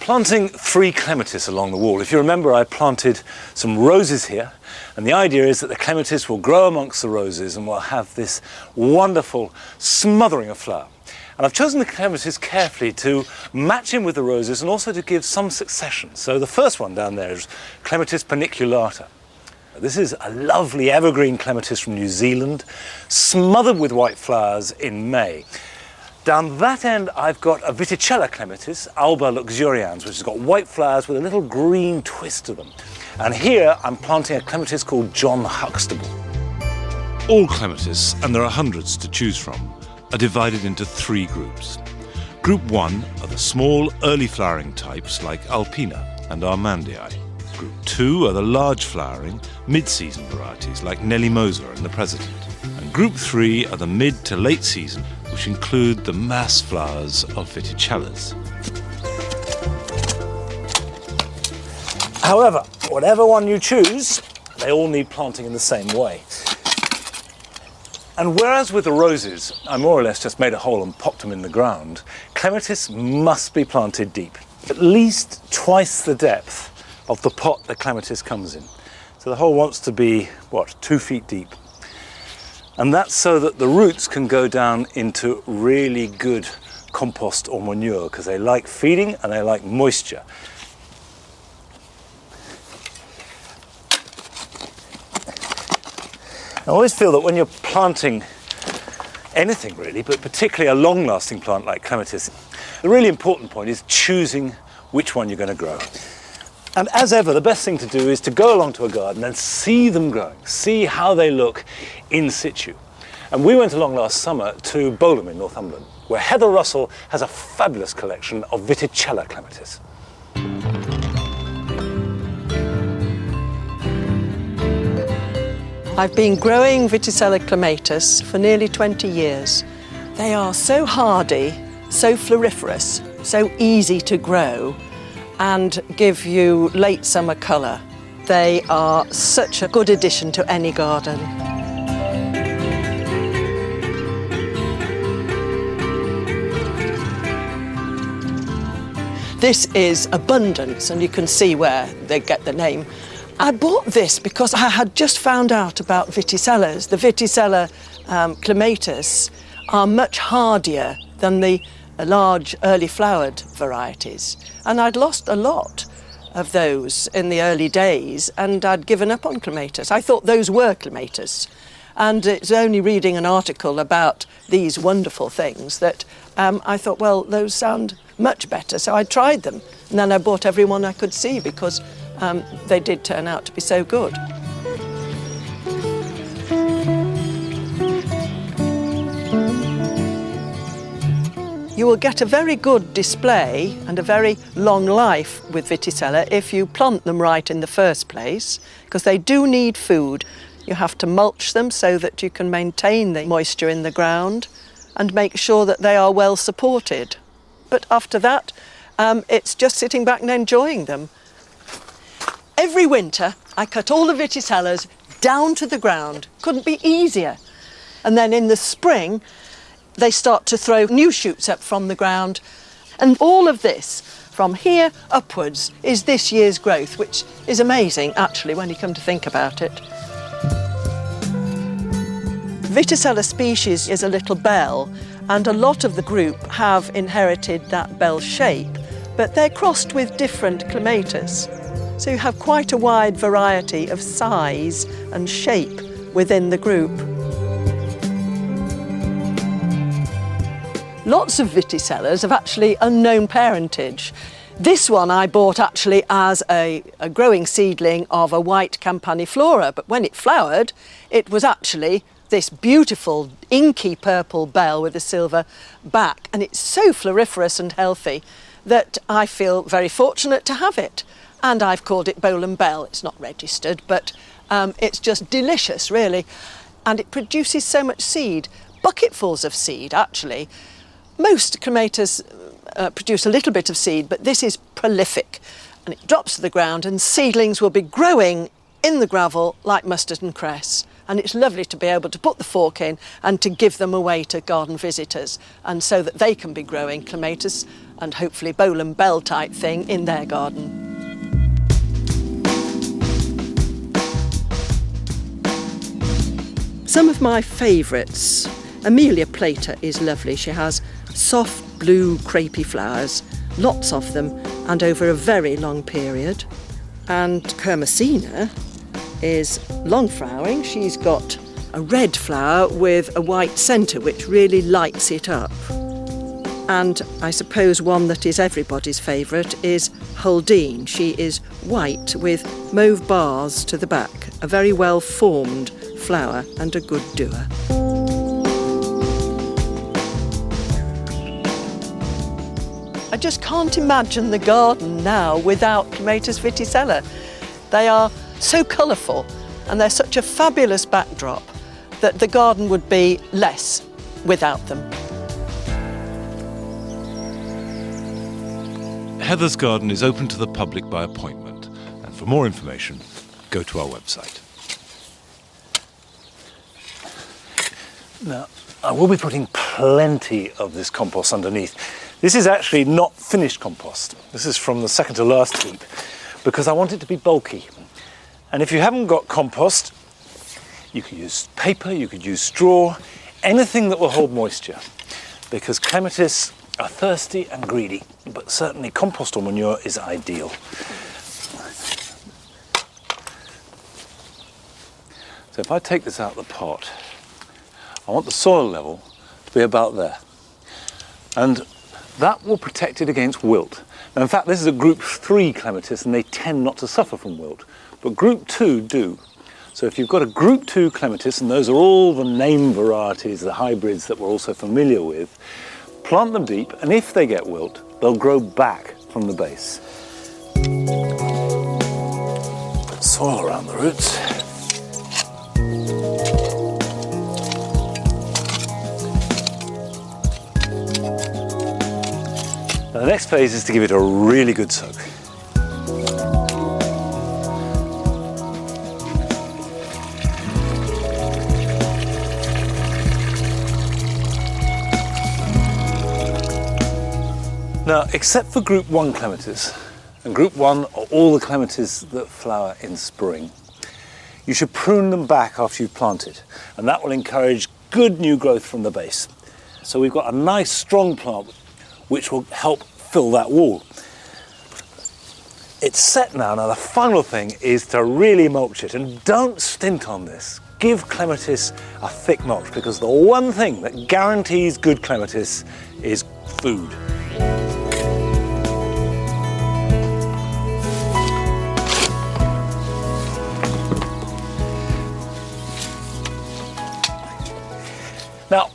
planting 3 clematis along the wall. If you remember, I planted some roses here, and the idea is that the clematis will grow amongst the roses and will have this wonderful smothering of flower. And I've chosen the clematis carefully to match in with the roses and also to give some succession. So the first one down there is Clematis paniculata. This is a lovely evergreen clematis from New Zealand, smothered with white flowers in May. Down that end, I've got a Viticella clematis, Alba luxurians, which has got white flowers with a little green twist to them. And here, I'm planting a clematis called John Huxtable. All clematis, and there are hundreds to choose from, are divided into 3 groups. Group 1 are the small, early flowering types like Alpina and Armandii. Group 2 are the large flowering, mid-season varieties like Nelly Moser and the President. And Group 3 are the mid to late season, which include the mass flowers of Viticellas. However, whatever one you choose, they all need planting in the same way. And whereas with the roses, I more or less just made a hole and popped them in the ground, clematis must be planted deep, at least twice the depth of the pot the clematis comes in. So the hole wants to be, 2 feet deep. And that's so that the roots can go down into really good compost or manure, because they like feeding and they like moisture. I always feel that when you're planting anything really, but particularly a long-lasting plant like clematis, the really important point is choosing which one you're going to grow. And as ever, the best thing to do is to go along to a garden and see them growing, see how they look in situ. And we went along last summer to Bolham in Northumberland, where Heather Russell has a fabulous collection of Viticella clematis. I've been growing Viticella clematis for nearly 20 years. They are so hardy, so floriferous, so easy to grow, and give you late summer colour. They are such a good addition to any garden. This is Abundance, and you can see where they get the name. I bought this because I had just found out about Viticellas. The Viticella clematis are much hardier than the large early flowered varieties, and I'd lost a lot of those in the early days, and I'd given up on clematis. I thought those were clematis, and it's only reading an article about these wonderful things that I thought, well, those sound much better, so I tried them, and then I bought every one I could see because they did turn out to be so good. You will get a very good display and a very long life with Viticella if you plant them right in the first place, because they do need food. You have to mulch them so that you can maintain the moisture in the ground and make sure that they are well supported. But after that, it's just sitting back and enjoying them. Every winter, I cut all the Viticellas down to the ground. Couldn't be easier. And then in the spring, they start to throw new shoots up from the ground. And all of this, from here upwards, is this year's growth, which is amazing, actually, when you come to think about it. Viticella species is a little bell, and a lot of the group have inherited that bell shape, but they're crossed with different clematis. So you have quite a wide variety of size and shape within the group. Lots of Viticellas have actually unknown parentage. This one I bought actually as a growing seedling of a white campaniflora, but when it flowered, it was actually this beautiful inky purple bell with a silver back, and it's so floriferous and healthy that I feel very fortunate to have it. And I've called it Bolham Bell. It's not registered, but it's just delicious, really. And it produces so much seed, bucketfuls of seed, actually. Most clematis produce a little bit of seed, but this is prolific. And it drops to the ground, and seedlings will be growing in the gravel like mustard and cress. and it's lovely to be able to put the fork in and to give them away to garden visitors, and so that they can be growing clematis and hopefully bowl and bell type thing in their garden. Some of my favourites. Amelia Plater is lovely. She has soft blue crepey flowers, lots of them, and over a very long period. And Kermesina is long flowering. She's got a red flower with a white centre, which really lights it up. And I suppose one that is everybody's favourite is Huldine. She is white with mauve bars to the back, a very well formed flower and a good doer. I just can't imagine the garden now without Clematis Viticella. They are so colourful and they're such a fabulous backdrop that the garden would be less without them. Heather's garden is open to the public by appointment, and for more information, go to our website. Now, I will be putting plenty of this compost underneath. This is actually not finished compost. This is from the second to last heap, because I want it to be bulky. And if you haven't got compost, you could use paper, you could use straw, anything that will hold moisture, because clematis are thirsty and greedy, but certainly compost or manure is ideal. So if I take this out of the pot, I want the soil level to be about there. And that will protect it against wilt. Now, in fact, this is a group 3 clematis and they tend not to suffer from wilt, but group 2 do. So if you've got a group 2 clematis, and those are all the name varieties, the hybrids that we're also familiar with, plant them deep, and if they get wilt, they'll grow back from the base. Put soil around the roots. Now the next phase is to give it a really good soak. Now, except for group 1 clematis, and group 1 are all the clematis that flower in spring, you should prune them back after you've planted, and that will encourage good new growth from the base. So we've got a nice strong plant which will help fill that wall. It's set now. Now the final thing is to really mulch it, and don't stint on this. Give clematis a thick mulch, because the one thing that guarantees good clematis is food. Now,